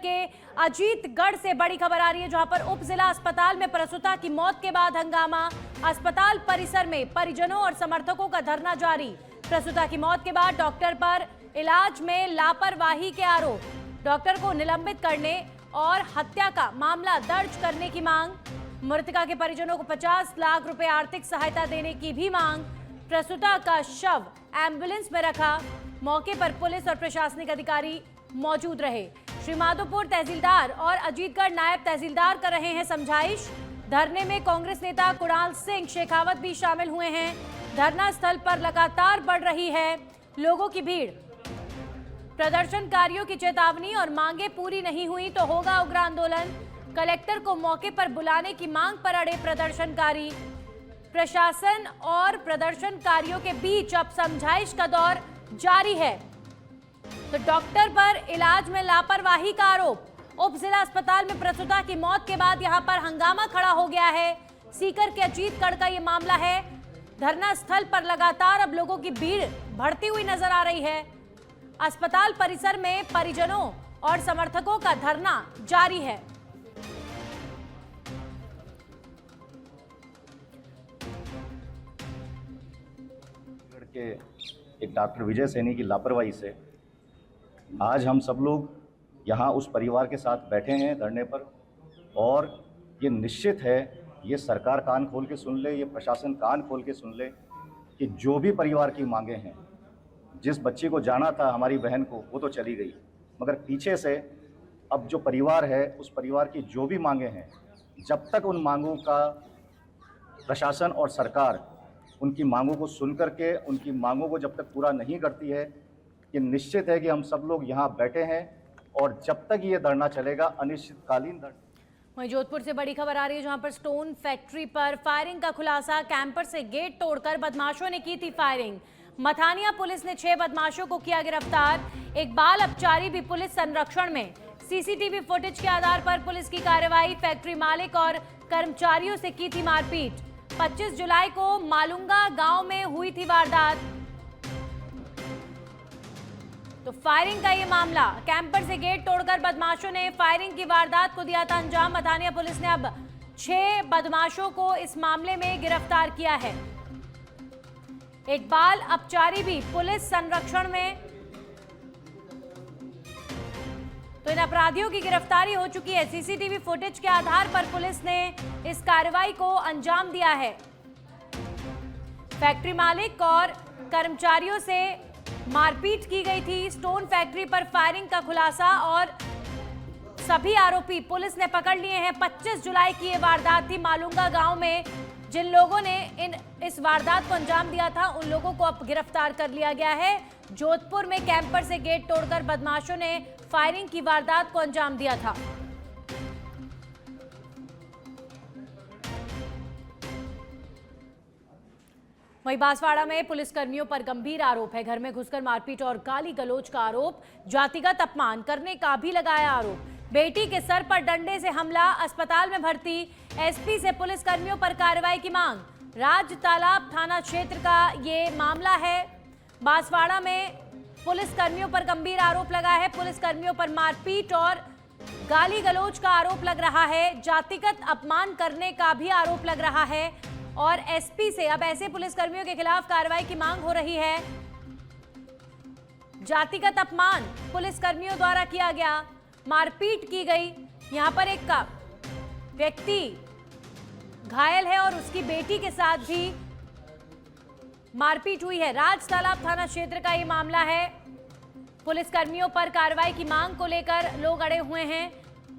के अजीतगढ़ से बड़ी खबर आ रही है, जहां पर उप जिला अस्पताल में प्रसूता की मौत के बाद हंगामा। अस्पताल परिसर में परिजनों और समर्थकों का धरना जारी। प्रसूता की मौत के बाद डॉक्टर पर इलाज में लापरवाही के आरोप, डॉक्टर को निलंबित करने और हत्या का मामला दर्ज करने की मांग। मृतका के परिजनों को 50 लाख रुपए आर्थिक सहायता देने की भी मांग। प्रसूता का शव एम्बुलेंस में रखा, मौके पर पुलिस और प्रशासनिक अधिकारी मौजूद रहे। श्रीमाधोपुर तहसीलदार और अजीतगढ़ नायब तहसीलदार कर रहे हैं समझाइश। धरने में कांग्रेस नेता कुणाल सिंह शेखावत भी शामिल हुए हैं। धरना स्थल पर लगातार बढ़ रही है लोगों की भीड़। प्रदर्शनकारियों की चेतावनी और मांगे पूरी नहीं हुई तो होगा उग्र आंदोलन। कलेक्टर को मौके पर बुलाने की मांग पर अड़े प्रदर्शनकारी। प्रशासन और प्रदर्शनकारियों के बीच अब समझाइश का दौर जारी है। तो डॉक्टर पर इलाज में लापरवाही का आरोप। उप जिला अस्पताल में प्रसूता की मौत के बाद यहां पर हंगामा खड़ा हो गया है। सीकर के अजीतगढ़ का यह मामला है। धरना स्थल पर लगातार अब लोगों की भीड़ बढ़ती हुई नजर आ रही है। अस्पताल परिसर में परिजनों और समर्थकों का धरना जारी है। के एक डॉक्टर विजय सैनी की लापरवाही से आज हम सब लोग यहाँ उस परिवार के साथ बैठे हैं धरने पर। और ये निश्चित है, ये सरकार कान खोल के सुन ले, ये प्रशासन कान खोल के सुन ले कि जो भी परिवार की मांगे हैं, जिस बच्ची को जाना था हमारी बहन को, वो तो चली गई, मगर पीछे से अब जो परिवार है उस परिवार की जो भी मांगे हैं, जब तक उन मांगों का प्रशासन और सरकार उनकी मांगों को सुन करके उनकी मांगों को जब तक पूरा नहीं करती है, ये निश्चित है कि हम सब लोग यहाँ बैठे हैं और जब तक ये धरना चलेगा, अनिश्चितकालीन धरना। वहीं जोधपुर से बड़ी खबर आ रही है, जहां पर स्टोन फैक्ट्री पर फायरिंग का खुलासा। कैंपर से गेट तोड़कर बदमाशों ने की थी फायरिंग। मथानिया पुलिस ने 6 बदमाशों को किया गिरफ्तार। एक बाल अपचारी भी पुलिस संरक्षण में। सीसीटीवी फुटेज के आधार पर पुलिस की कार्रवाई। फैक्ट्री मालिक और कर्मचारियों से की थी मारपीट। 25 जुलाई को मालूंगा गांव में हुई थी वारदात। तो फायरिंग का ये मामला, कैंपर से गेट तोड़कर बदमाशों ने फायरिंग की वारदात को दिया था अंजाम। मथानिया पुलिस ने अब 6 बदमाशों को इस मामले में गिरफ्तार किया है। एक बाल अपचारी भी पुलिस संरक्षण में। तो इन अपराधियों की गिरफ्तारी हो चुकी है। सीसीटीवी फुटेज के आधार पर पुलिस ने इस कार्रवाई को अंजाम दिया है। फैक्ट्री मालिक और कर्मचारियों से मारपीट की गई थी। स्टोन फैक्ट्री पर फायरिंग का खुलासा और सभी आरोपी पुलिस ने पकड़ लिए हैं। 25 जुलाई की ये वारदात थी मालूंगा गांव में। जिन लोगों ने इस वारदात को अंजाम दिया था उन लोगों को अब गिरफ्तार कर लिया गया है। जोधपुर में कैंपर से गेट तोड़कर बदमाशों ने फायरिंग की वारदात को अंजाम दिया था। वहीं बांसवाड़ा में पुलिसकर्मियों पर गंभीर आरोप है। घर में घुसकर मारपीट और गाली गलौज का आरोप। जातिगत अपमान करने का भी लगाया आरोप। बेटी के सर पर डंडे से हमला, अस्पताल में भर्ती। एसपी से पुलिसकर्मियों पर कार्रवाई की मांग। राज तालाब थाना क्षेत्र का ये मामला है। बांसवाड़ा में पुलिसकर्मियों पर गंभीर आरोप लगा है। पुलिसकर्मियों पर मारपीट और गाली गलौज का आरोप लग रहा है। जातिगत अपमान करने का भी आरोप लग रहा है। और एसपी से अब ऐसे पुलिसकर्मियों के खिलाफ कार्रवाई की मांग हो रही है। जातिगत अपमान पुलिसकर्मियों द्वारा किया गया, मारपीट की गई। यहां पर एक व्यक्ति घायल है और उसकी बेटी के साथ भी मारपीट हुई है। राज तालाब थाना क्षेत्र का ये मामला है। पुलिसकर्मियों पर कार्रवाई की मांग को लेकर लोग अड़े हुए हैं।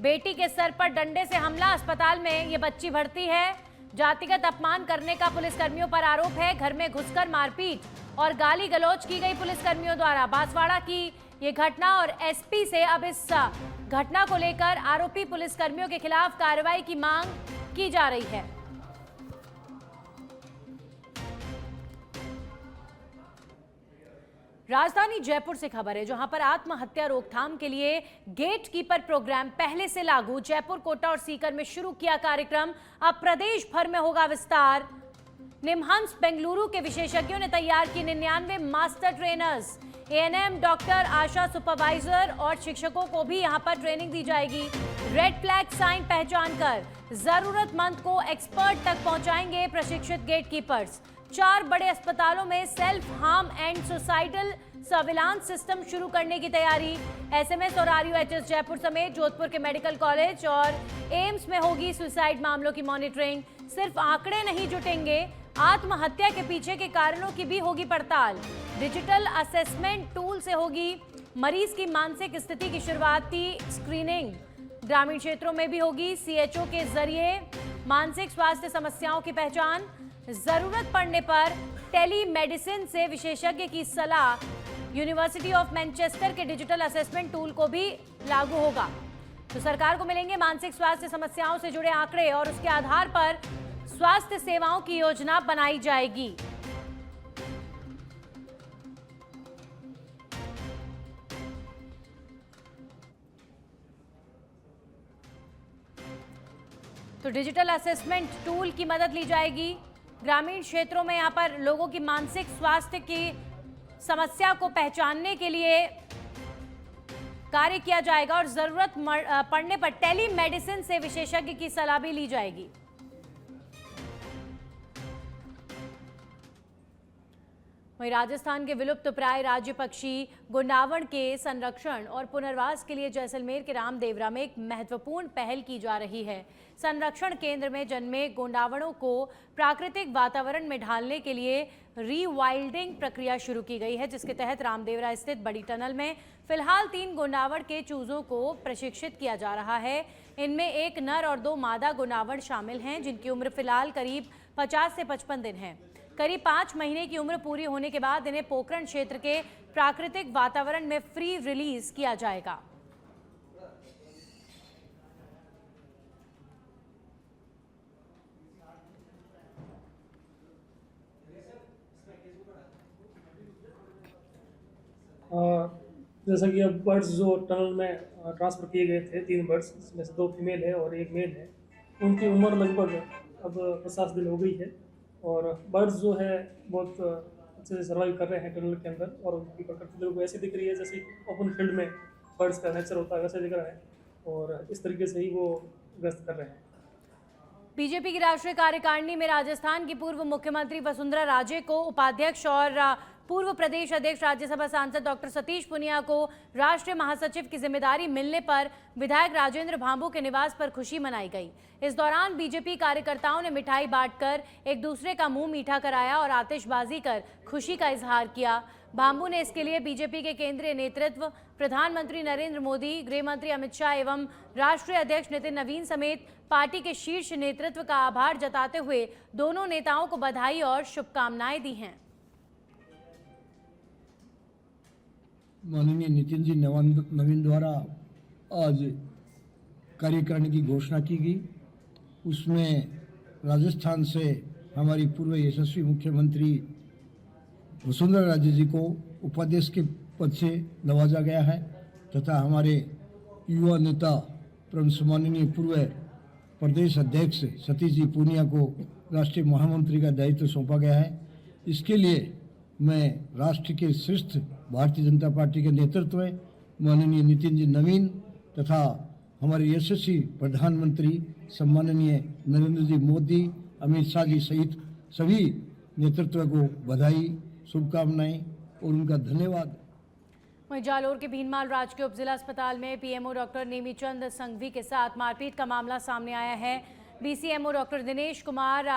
बेटी के सर पर डंडे से हमला, अस्पताल में ये बच्ची भर्ती है। जातिगत अपमान करने का पुलिसकर्मियों पर आरोप है। घर में घुसकर मारपीट और गाली गलौज की गई पुलिसकर्मियों द्वारा। बांसवाड़ा की ये घटना और एसपी से अब इस घटना को लेकर आरोपी पुलिसकर्मियों के खिलाफ कार्रवाई की मांग की जा रही है। राजधानी जयपुर से खबर है, जहां पर आत्महत्या रोकथाम के लिए गेट कीपर प्रोग्राम पहले से लागू। जयपुर, कोटा और सीकर में शुरू किया कार्यक्रम, अब प्रदेश भर में होगा विस्तार। निमहंस बेंगलुरु के विशेषज्ञों ने तैयार की 99 मास्टर ट्रेनर्स। एएनएम, डॉक्टर, आशा सुपरवाइजर और शिक्षकों को भी यहां पर ट्रेनिंग दी जाएगी। रेड फ्लैग साइन पहचान कर जरूरतमंद को एक्सपर्ट तक पहुंचाएंगे प्रशिक्षित गेटकीपर्स। 4 बड़े अस्पतालों में self harm and suicidal surveillance system शुरू करने की तैयारी। एसएमएस और आरयूएचएस जयपुर समेत जोधपुर के मेडिकल कॉलेज और एम्स में होगी सुसाइड मामलों की मॉनिटरिंग। सिर्फ आंकड़े नहीं जुटेंगे, आत्महत्या के पीछे के कारणों की भी होगी पड़ताल। डिजिटल असेसमेंट टूल से होगी मरीज की मानसिक स्थिति की शुरुआती स्क्रीनिंग। ग्रामीण क्षेत्रों में भी होगी सीएचओ के जरिए मानसिक स्वास्थ्य समस्याओं की पहचान। जरूरत पड़ने पर टेली मेडिसिन से विशेषज्ञ की सलाह। यूनिवर्सिटी ऑफ मैनचेस्टर के डिजिटल असेसमेंट टूल को भी लागू होगा। तो सरकार को मिलेंगे मानसिक स्वास्थ्य समस्याओं से जुड़े आंकड़े और उसके आधार पर स्वास्थ्य सेवाओं की योजना बनाई जाएगी। तो डिजिटल असेसमेंट टूल की मदद ली जाएगी। ग्रामीण क्षेत्रों में यहां पर लोगों की मानसिक स्वास्थ्य की समस्या को पहचानने के लिए कार्य किया जाएगा और जरूरत पड़ने पर टेली मेडिसिन से विशेषज्ञ की सलाह भी ली जाएगी। वहीं राजस्थान के विलुप्त प्राय राज्य पक्षी गोंडावण के संरक्षण और पुनर्वास के लिए जैसलमेर के रामदेवरा में एक महत्वपूर्ण पहल की जा रही है। संरक्षण केंद्र में जन्मे गोंडावणों को प्राकृतिक वातावरण में ढालने के लिए रीवाइल्डिंग प्रक्रिया शुरू की गई है, जिसके तहत रामदेवरा स्थित बड़ी टनल में फिलहाल 3 गोंडावण के चूजों को प्रशिक्षित किया जा रहा है। इनमें एक नर और 2 मादा गोंडावण शामिल हैं, जिनकी उम्र फिलहाल करीब 50 से 55 दिन है। करीब 5 महीने की उम्र पूरी होने के बाद इन्हें पोखरण क्षेत्र के प्राकृतिक वातावरण में फ्री रिलीज किया जाएगा। जैसा कि अब बर्ड्स जो टनल में ट्रांसफ़र किए गए थे, 3 बर्ड्स, इसमें से 2 फीमेल है और 1 मेल है। उनकी उम्र लगभग अब 50 दिन हो गई है और बर्ड्स जो है बहुत अच्छे से सर्वाइव कर रहे हैं टनल के अंदर और उनकी प्रकृति लोगों को ऐसी दिख रही है जैसे ओपन फील्ड में बर्ड्स का नेचर होता है, वैसे दिख रहा है और इस तरीके से ही वो गश्त कर रहे हैं। बीजेपी की राष्ट्रीय कार्यकारिणी में राजस्थान की पूर्व मुख्यमंत्री वसुंधरा राजे को उपाध्यक्ष और पूर्व प्रदेश अध्यक्ष राज्यसभा सांसद डॉक्टर सतीश पुनिया को राष्ट्रीय महासचिव की जिम्मेदारी मिलने पर विधायक राजेंद्र भांबू के निवास पर खुशी मनाई गई। इस दौरान बीजेपी कार्यकर्ताओं ने मिठाई बांटकर एक दूसरे का मुंह मीठा कराया और आतिशबाजी कर खुशी का इजहार किया। भांबू ने इसके लिए बीजेपी के केंद्रीय नेतृत्व, प्रधानमंत्री नरेंद्र मोदी, गृह मंत्री अमित शाह एवं राष्ट्रीय अध्यक्ष नितिन नवीन समेत पार्टी के शीर्ष नेतृत्व का आभार जताते हुए दोनों नेताओं को बधाई और शुभकामनाएं दी हैं। माननीय नितिन जी नवीन द्वारा आज कार्यकारिणी की घोषणा की गई। उसमें राजस्थान से हमारी पूर्व यशस्वी मुख्यमंत्री वसुंधरा राजे जी को उपाध्यक्ष के पद से नवाजा गया है तथा हमारे युवा नेता परम सम्माननीय पूर्व प्रदेश अध्यक्ष सतीश जी पूनिया को राष्ट्रीय महामंत्री का दायित्व सौंपा गया है। इसके लिए मैं राष्ट्र के श्रेष्ठ भारतीय जनता पार्टी के नेतृत्व में माननीय नितिन जी नवीन तथा हमारे यशस्वी प्रधानमंत्री सम्माननीय नरेंद्र जी मोदी, अमित शाह जी सहित सभी नेतृत्व को बधाई, शुभकामनाएं और उनका धन्यवाद। वहीं जालोर के भीनमाल राजकीय उप जिला अस्पताल में पीएमओ डॉक्टर नेमीचंद संघवी के साथ मारपीट का मामला सामने आया है। बीसीएमओ डॉक्टर दिनेश कुमार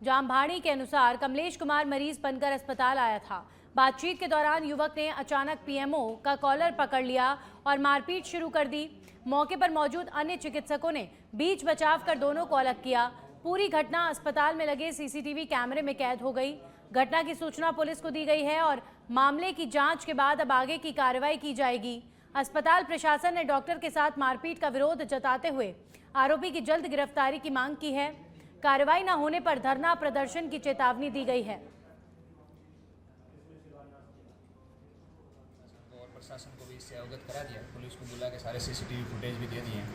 जामभाणी के अनुसार कमलेश कुमार मरीज बनकर अस्पताल आया था। बातचीत के दौरान युवक ने अचानक पीएमओ का कॉलर पकड़ लिया और मारपीट शुरू कर दी। मौके पर मौजूद अन्य चिकित्सकों ने बीच बचाव कर दोनों को अलग किया। पूरी घटना अस्पताल में लगे सीसीटीवी कैमरे में कैद हो गई। घटना की सूचना पुलिस को दी गई है और मामले की जांच के बाद अब आगे की कार्रवाई की जाएगी। अस्पताल प्रशासन ने डॉक्टर के साथ मारपीट का विरोध जताते हुए आरोपी की जल्द गिरफ्तारी की मांग की है। कार्रवाई न होने पर धरना प्रदर्शन की चेतावनी दी गई है। और प्रशासन को भी इससे अवगत करा दिया। पुलिस को बुला के सारे सीसीटीवी फुटेज भी दे दिए हैं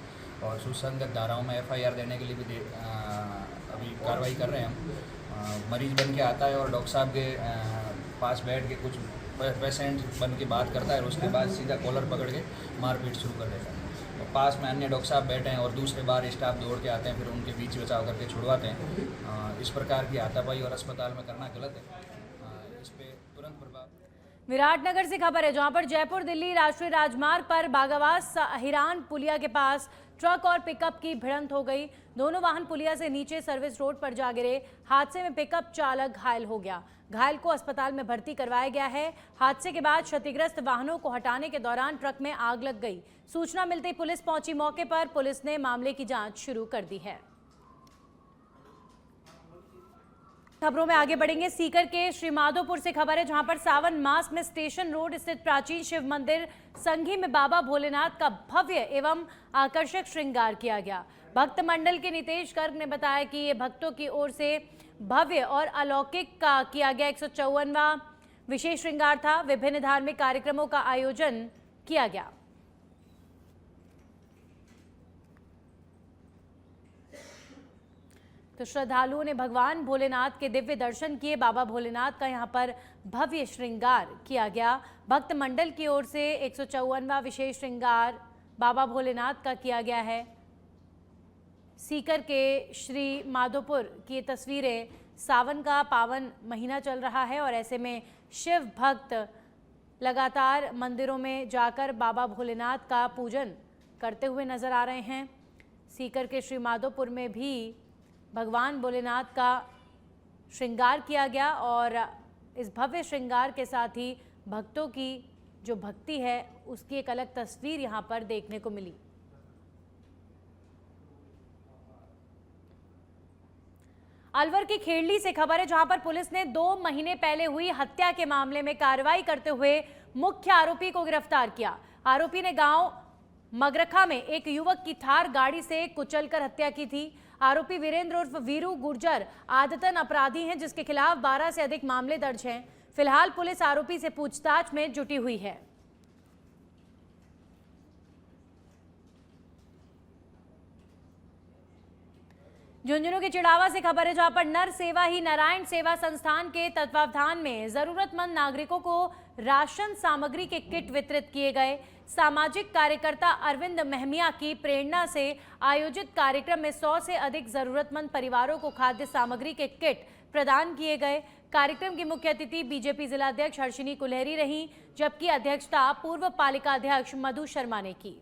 और सुसंगत धाराओं में एफआईआर देने के लिए भी अभी कार्रवाई कर रहे हैं हम। मरीज बन के आता है और डॉक्टर साहब के पास बैठ के कुछ पेशेंट बन के बात करता है और उसके बाद सीधा कॉलर पकड़ के मारपीट शुरू कर देता है। और पास में अन्य डॉक्टर साहब बैठे हैं और दूसरे बार स्टाफ दौड़ के आते हैं, फिर उनके बीच बचाव करके छुड़वाते हैं। इस प्रकार की हाथापाई और अस्पताल में करना गलत है। इस पर तुरंत प्रभाव। विराटनगर से खबर है, जहां पर जयपुर दिल्ली राष्ट्रीय राजमार्ग पर बागावास हिरान पुलिया के पास ट्रक और पिकअप की भिड़ंत हो गई। दोनों वाहन पुलिया से नीचे सर्विस रोड पर जा गिरे। हादसे में पिकअप चालक घायल हो गया। घायल को अस्पताल में भर्ती करवाया गया है। हादसे के बाद क्षतिग्रस्त वाहनों को हटाने के दौरान ट्रक में आग लग गई। सूचना मिलते ही पुलिस पहुंची मौके पर। पुलिस ने मामले की जांच शुरू कर दी है। खबरों में आगे बढ़ेंगे। सीकर के श्री माधोपुर से खबर है, जहां पर सावन मास में स्टेशन रोड स्थित प्राचीन शिव मंदिर संघी में बाबा भोलेनाथ का भव्य एवं आकर्षक श्रृंगार किया गया। भक्त मंडल के नितेश गर्ग ने बताया कि ये भक्तों की ओर से भव्य और अलौकिक का किया गया 154वां विशेष श्रृंगार था। विभिन्न धार्मिक कार्यक्रमों का आयोजन किया गया। तो श्रद्धालुओं ने भगवान भोलेनाथ के दिव्य दर्शन किए। बाबा भोलेनाथ का यहां पर भव्य श्रृंगार किया गया। भक्त मंडल की ओर से 154वां विशेष श्रृंगार बाबा भोलेनाथ का किया गया है। सीकर के श्री माधोपुर की ये तस्वीरें। सावन का पावन महीना चल रहा है और ऐसे में शिव भक्त लगातार मंदिरों में जाकर बाबा भोलेनाथ का पूजन करते हुए नजर आ रहे हैं। सीकर के श्री माधोपुर में भी भगवान भोलेनाथ का श्रृंगार किया गया और इस भव्य श्रृंगार के साथ ही भक्तों की जो भक्ति है उसकी एक अलग तस्वीर यहां पर देखने को मिली। अलवर की खेड़ली से खबर है, जहां पर पुलिस ने 2 महीने पहले हुई हत्या के मामले में कार्रवाई करते हुए मुख्य आरोपी को गिरफ्तार किया। आरोपी ने गांव मगरखा में एक युवक की थार गाड़ी से कुचलकर हत्या की थी। आरोपी वीरेंद्र उर्फ वीरू गुर्जर आदतन अपराधी हैं, जिसके खिलाफ 12 से अधिक मामले दर्ज हैं। फिलहाल पुलिस आरोपी से पूछताछ में जुटी हुई है। झुंझुनू के चिड़ावा से खबर है, जहां पर नर सेवा ही नारायण सेवा संस्थान के तत्वावधान में जरूरतमंद नागरिकों को राशन सामग्री के किट वितरित किए गए। सामाजिक कार्यकर्ता अरविंद महमिया की प्रेरणा से आयोजित कार्यक्रम में 100 से अधिक जरूरतमंद परिवारों को खाद्य सामग्री के किट प्रदान किए गए। कार्यक्रम की मुख्य अतिथि बीजेपी जिलाध्यक्ष हर्षिनी कुलहरी रहीं, जबकि अध्यक्षता पूर्व पालिका अध्यक्ष मधु शर्मा ने की।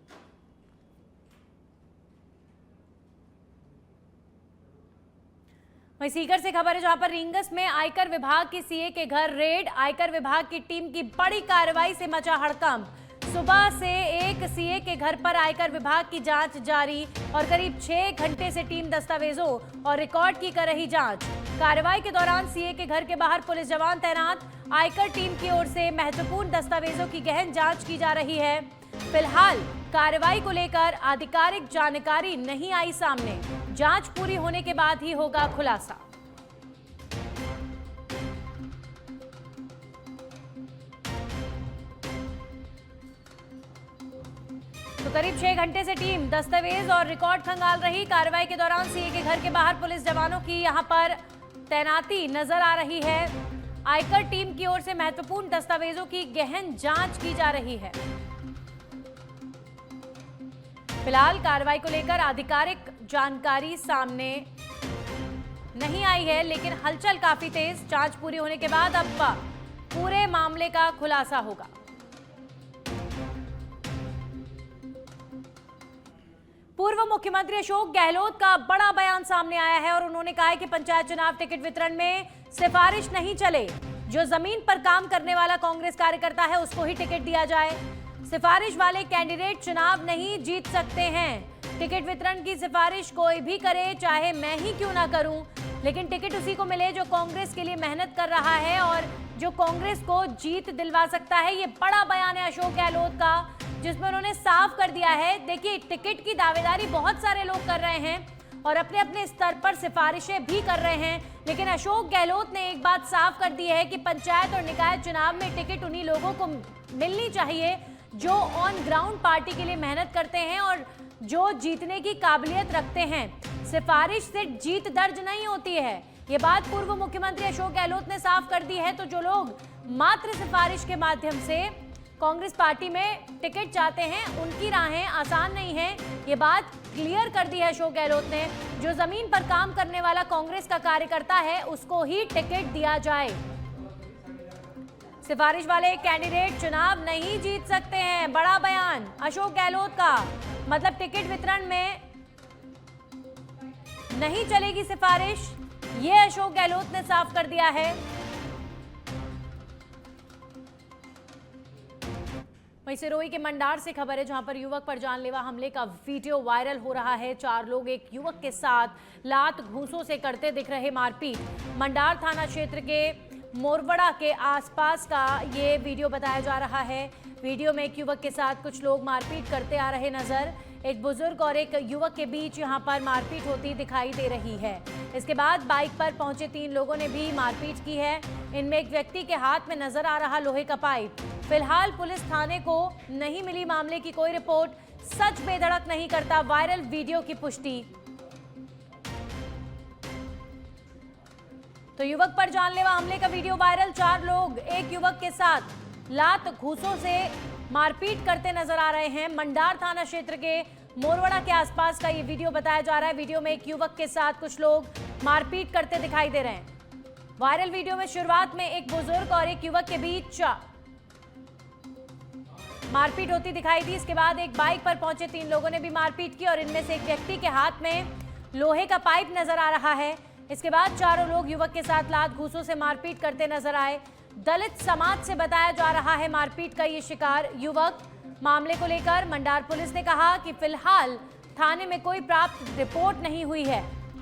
वहीं सीकर से खबर है, जहां पर रींगस में आयकर विभाग की सीए के घर रेड। आयकर विभाग की टीम की बड़ी कार्रवाई से मचा हड़कंप। सुबह से एक सीए के घर पर आयकर विभाग की जांच जारी और करीब 6 घंटे से टीम दस्तावेजों और रिकॉर्ड की कर रही जांच। कार्रवाई के दौरान सीए के घर के बाहर पुलिस जवान तैनात। आयकर टीम की ओर से महत्वपूर्ण दस्तावेजों की गहन जांच की जा रही है। फिलहाल कार्रवाई को लेकर आधिकारिक जानकारी नहीं आई सामने। जांच पूरी होने के बाद ही होगा खुलासा। तो करीब 6 घंटे से टीम दस्तावेज और रिकॉर्ड खंगाल रही। कार्रवाई के दौरान सीए के घर के बाहर पुलिस जवानों की यहां पर तैनाती नजर आ रही है। आयकर टीम की ओर से महत्वपूर्ण दस्तावेजों की गहन जांच की जा रही है। फिलहाल कार्रवाई को लेकर आधिकारिक जानकारी सामने नहीं आई है, लेकिन हलचल काफी तेज। जांच पूरी होने के बाद अब पूरे मामले का खुलासा होगा। पूर्व मुख्यमंत्री अशोक गहलोत का बड़ा बयान सामने आया है और उन्होंने कहा है कि पंचायत चुनाव टिकट वितरण में सिफारिश नहीं चले। जो जमीन पर काम करने वाला कांग्रेस कार्यकर्ता है उसको ही टिकट दिया जाए। सिफारिश वाले कैंडिडेट चुनाव नहीं जीत सकते हैं। टिकट वितरण की सिफारिश कोई भी करे, चाहे मैं ही क्यों ना करूं, लेकिन टिकट उसी को मिले जो कांग्रेस के लिए मेहनत कर रहा है और जो कांग्रेस को जीत दिलवा सकता है। ये बड़ा बयान है अशोक गहलोत का, जिसमें उन्होंने साफ कर दिया है। देखिए, टिकट की दावेदारी बहुत सारे लोग कर रहे हैं और अपने अपने स्तर पर सिफारिशें भी कर रहे हैं, लेकिन अशोक गहलोत ने एक बात साफ कर दी है कि पंचायत और निकाय चुनाव में टिकट उन्हीं लोगों को मिलनी चाहिए जो ऑन ग्राउंड पार्टी के लिए मेहनत करते हैं और जो जीतने की काबिलियत रखते हैं। सिफारिश से जीत दर्ज नहीं होती है, ये बात पूर्व मुख्यमंत्री अशोक गहलोत ने साफ कर दी है। तो जो लोग मात्र सिफारिश के माध्यम से कांग्रेस पार्टी में टिकट चाहते हैं, उनकी राहें आसान नहीं है। ये बात क्लियर कर दी है अशोक गहलोत ने। जो जमीन पर काम करने वाला कांग्रेस का कार्यकर्ता है, उसको ही टिकट दिया जाए। सिफारिश वाले कैंडिडेट चुनाव नहीं जीत सकते हैं, बड़ा बयान अशोक गहलोत का। मतलब टिकट वितरण में नहीं चलेगी सिफारिश, ये अशोक गहलोत ने साफ कर दिया है। वहीं सिरोही के मंडार से खबर है, जहां पर युवक पर जानलेवा हमले का वीडियो वायरल हो रहा है। 4 लोग एक युवक के साथ लात घूंसों से करते दिख रहे मारपीट। मंडार थाना क्षेत्र के मोरवड़ा के आसपास का ये वीडियो बताया जा रहा है। वीडियो में एक युवक के साथ कुछ लोग मारपीट करते आ रहे नजर। एक बुजुर्ग और एक युवक के बीच यहां पर मारपीट होती दिखाई दे रही है। इसके बाद बाइक पर पहुंचे 3 लोगों ने भी मारपीट की है। इनमें एक व्यक्ति के हाथ में नजर आ रहा लोहे का पाइप। फिलहाल पुलिस थाने को नहीं मिली मामले की कोई रिपोर्ट। सच बेधड़क नहीं करता वायरल वीडियो की पुष्टि। तो युवक पर जानलेवा हमले का वीडियो वायरल। 4 लोग एक युवक के साथ लात घूंसों से मारपीट करते नजर आ रहे हैं। मंडार थाना क्षेत्र के मोरवड़ा के आसपास का ये वीडियो बताया जा रहा है। वीडियो में एक युवक के साथ कुछ लोग मारपीट करते दिखाई दे रहे हैं। वायरल वीडियो में शुरुआत में एक बुजुर्ग और एक युवक के बीच मारपीट होती दिखाई दी। इसके बाद एक बाइक पर पहुंचे 3 लोगों ने भी मारपीट की और इनमें से एक व्यक्ति के हाथ में लोहे का पाइप नजर आ रहा है। इसके बाद चारों लोग युवक के साथ लात घूंसों से मारपीट करते नजर आए। दलित समाज से बताया जा रहा है मारपीट का ये शिकार युवक। मामले को लेकर मंडार पुलिस ने कहा कि फिलहाल थाने में कोई प्राप्त रिपोर्ट नहीं हुई है।